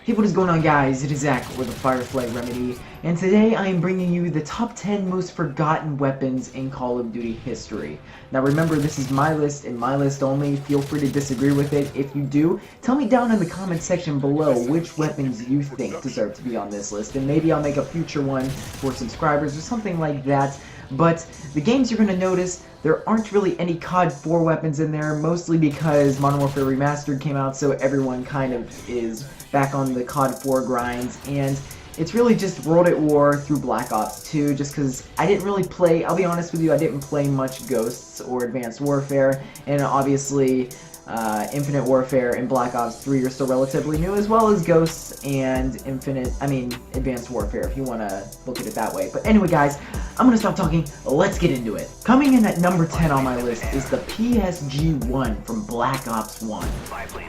Hey, what is going on, guys? It is Zach with the Firefly Remedy, and today I am bringing you the top 10 most forgotten weapons in Call of Duty history. Now remember, this is my list and my list only. Feel free to disagree with it. If you do, tell me down in the comment section below which weapons you think deserve to be on this list, and maybe I'll make a future one for subscribers or something like that. But the games you're going to notice, there aren't really any COD 4 weapons in there, mostly because Modern Warfare Remastered came out, so everyone kind of is back on the COD 4 grinds, and it's really just World at War through Black Ops 2, just because I didn't really play, I'll be honest with you, I didn't play much Ghosts or Advanced Warfare, and obviously Infinite Warfare and Black Ops 3 are still relatively new, as well as Ghosts and Advanced Warfare, if you want to look at it that way. But anyway, guys, I'm going to stop talking, let's get into it. Coming in at number 10 on my list is the PSG-1 from Black Ops 1.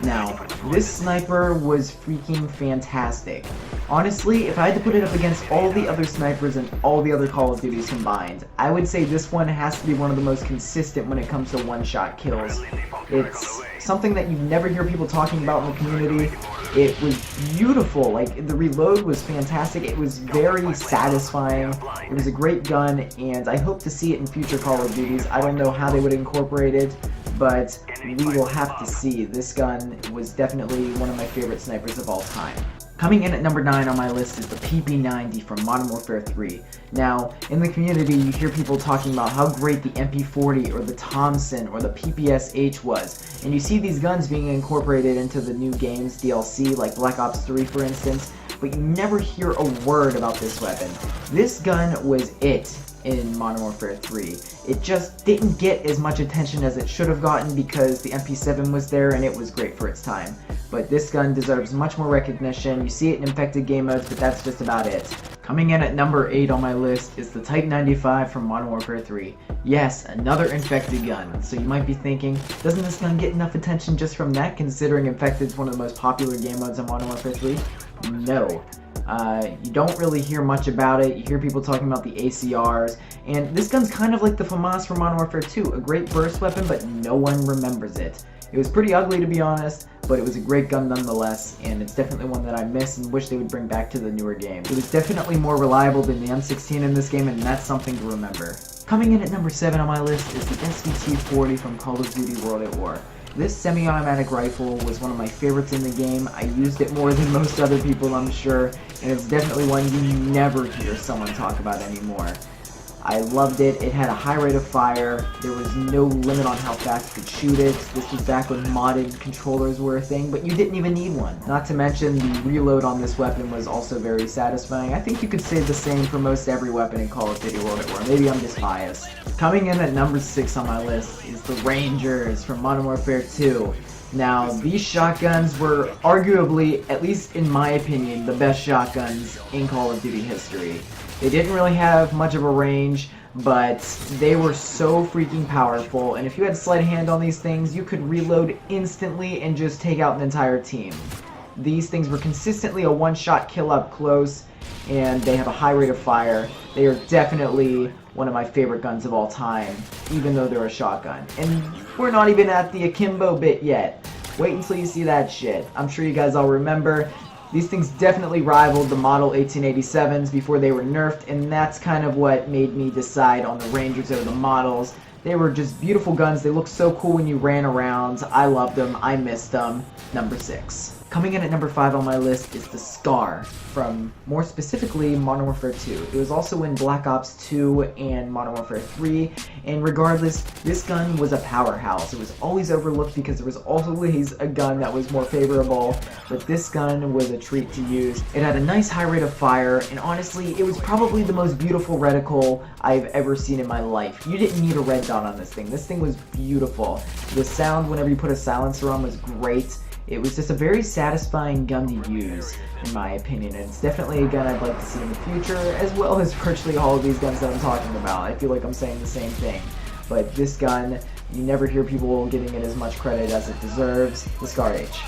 Now, this sniper was freaking fantastic. Honestly, if I had to put it up against all the other snipers and all the other Call of Duties combined, I would say this one has to be one of the most consistent when it comes to one-shot kills. It's something that you never hear people talking about in the community. It was beautiful, like the reload was fantastic, it was very satisfying, it was a great gun, and I hope to see it in future Call of Duties. I don't know how they would incorporate it, but we will have to see. This gun was definitely one of my favorite snipers of all time. Coming in at number 9 on my list is the PP90 from Modern Warfare 3. Now, in the community, you hear people talking about how great the MP40 or the Thompson or the PPSH was, and you see these guns being incorporated into the new games DLC, like Black Ops 3 for instance, but you never hear a word about this weapon. This gun was it in Modern Warfare 3. It just didn't get as much attention as it should have gotten because the MP7 was there and it was great for its time. But this gun deserves much more recognition. You see it in infected game modes, but that's just about it. Coming in at number 8 on my list is the Type 95 from Modern Warfare 3. Yes, another infected gun. So you might be thinking, doesn't this gun get enough attention just from that, considering infected is one of the most popular game modes in Modern Warfare 3? No. You don't really hear much about it. You hear people talking about the ACRs, and this gun's kind of like the FAMAS from Modern Warfare 2, a great burst weapon, but no one remembers it. It was pretty ugly, to be honest, but it was a great gun nonetheless, and it's definitely one that I miss and wish they would bring back to the newer game. It was definitely more reliable than the M16 in this game, and that's something to remember. Coming in at number 7 on my list is the SVT-40 from Call of Duty World at War. This semi-automatic rifle was one of my favorites in the game. I used it more than most other people, I'm sure, and it's definitely one you never hear someone talk about anymore. I loved it. It had a high rate of fire. There was no limit on how fast you could shoot it. This was back when modded controllers were a thing, but you didn't even need one. Not to mention, the reload on this weapon was also very satisfying. I think you could say the same for most every weapon in Call of Duty World at War. Maybe I'm just biased. Coming in at number 6 on my list is the Rangers from Modern Warfare 2. Now, these shotguns were arguably, at least in my opinion, the best shotguns in Call of Duty history. They didn't really have much of a range, but they were so freaking powerful, and if you had sleight of hand on these things, you could reload instantly and just take out an entire team. These things were consistently a one-shot kill up close, and they have a high rate of fire. They are definitely one of my favorite guns of all time, even though they're a shotgun. And we're not even at the akimbo bit yet. Wait until you see that shit. I'm sure you guys all remember. These things definitely rivaled the Model 1887s before they were nerfed, and that's kind of what made me decide on the Rangers over the Models. They were just beautiful guns. They looked so cool when you ran around. I loved them. I missed them. Number 6. Coming in at number 5 on my list is the Scar from, more specifically, Modern Warfare 2. It was also in Black Ops 2 and Modern Warfare 3, and regardless, this gun was a powerhouse. It was always overlooked because there was always a gun that was more favorable, but this gun was a treat to use. It had a nice high rate of fire, and honestly, it was probably the most beautiful reticle I've ever seen in my life. You didn't need a red dot on this thing. This thing was beautiful. The sound whenever you put a silencer on was great. It was just a very satisfying gun to use, in my opinion, and it's definitely a gun I'd like to see in the future, as well as virtually all of these guns that I'm talking about. I feel like I'm saying the same thing. But this gun, you never hear people giving it as much credit as it deserves, the Scar H.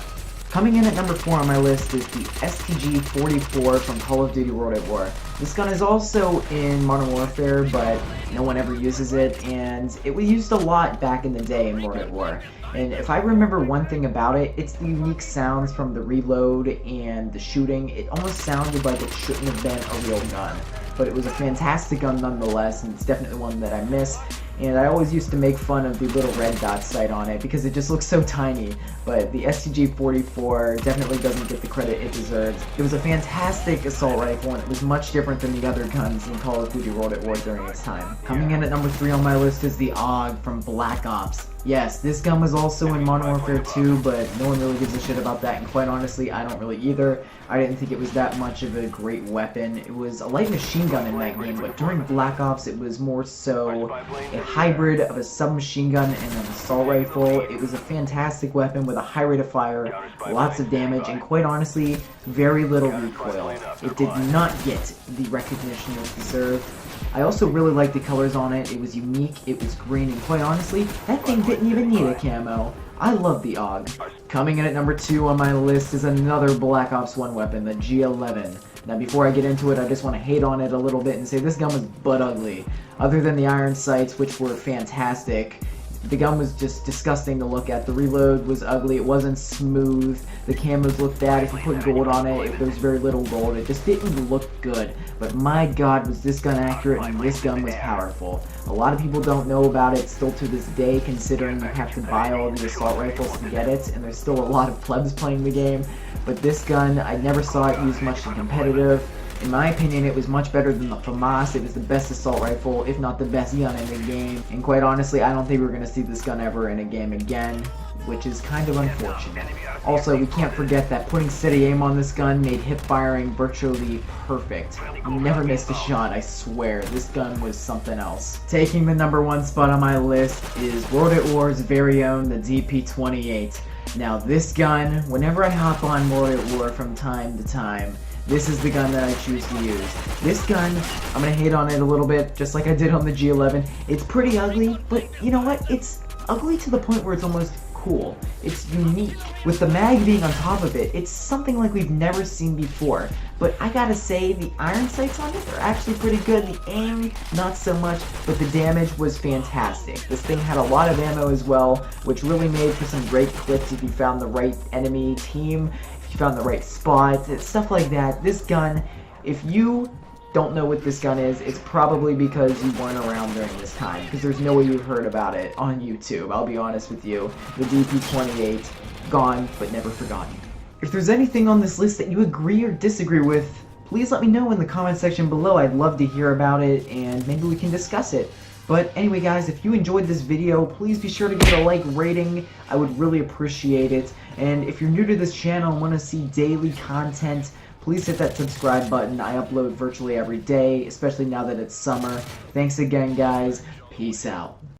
Coming in at number 4 on my list is the STG-44 from Call of Duty World at War. This gun is also in Modern Warfare, but no one ever uses it, and it was used a lot back in the day in World at War. And if I remember one thing about it, it's the unique sounds from the reload and the shooting. It almost sounded like it shouldn't have been a real gun. But it was a fantastic gun nonetheless, and it's definitely one that I miss. And I always used to make fun of the little red dot sight on it because it just looks so tiny. But the STG-44 definitely doesn't get the credit it deserves. It was a fantastic assault rifle, and it was much different than the other guns in Call of Duty World at War during its time. Coming in at number 3 on my list is the AUG from Black Ops. Yes, this gun was also in Modern Warfare 2, but no one really gives a shit about that, and quite honestly, I don't really either. I didn't think it was that much of a great weapon. It was a light machine gun in that game, but during Black Ops, it was more so a hybrid of a submachine gun and an assault rifle. It was a fantastic weapon with a high rate of fire, lots of damage, and quite honestly, very little recoil. It did not get the recognition it deserved. I also really liked the colors on it. It was unique, it was green, and quite honestly, that thing didn't even need a camo. I love the AUG. Coming in at number 2 on my list is another Black Ops 1 weapon, the G11. Now before I get into it, I just want to hate on it a little bit and say this gun was butt ugly. Other than the iron sights, which were fantastic, the gun was just disgusting to look at. The reload was ugly, it wasn't smooth, the camos looked bad. If you put gold on it, there was very little gold. It just didn't look good. But my god, was this gun accurate, and this gun was powerful. A lot of people don't know about it still to this day, considering you have to buy all the assault rifles to get it, and there's still a lot of plebs playing the game. But this gun, I never saw it used much in competitive. In my opinion, it was much better than the FAMAS. It was the best assault rifle, if not the best gun in the game. And quite honestly, I don't think we're going to see this gun ever in a game again, which is kind of unfortunate. Also, we can't forget that putting steady aim on this gun made hip firing virtually perfect. You never missed a shot, I swear. This gun was something else. Taking the number 1 spot on my list is World at War's very own, the DP-28. Now this gun, whenever I hop on World at War from time to time, this is the gun that I choose to use. This gun, I'm gonna hate on it a little bit, just like I did on the G11. It's pretty ugly, but you know what? It's ugly to the point where it's almost cool. It's unique. With the mag being on top of it, it's something like we've never seen before. But I gotta say, the iron sights on it are actually pretty good. The aim, not so much, but the damage was fantastic. This thing had a lot of ammo as well, which really made for some great clips if you found the right enemy team, if you found the right spot, stuff like that. This gun, if you don't know what this gun is, it's probably because you weren't around during this time, because there's no way you've heard about it on YouTube, I'll be honest with you. The DP-28, gone but never forgotten. If there's anything on this list that you agree or disagree with, please let me know in the comment section below. I'd love to hear about it, and maybe we can discuss it. But anyway guys, if you enjoyed this video, please be sure to give it a like rating. I would really appreciate it. And if you're new to this channel and want to see daily content, please hit that subscribe button. I upload virtually every day, especially now that it's summer. Thanks again guys. Peace out.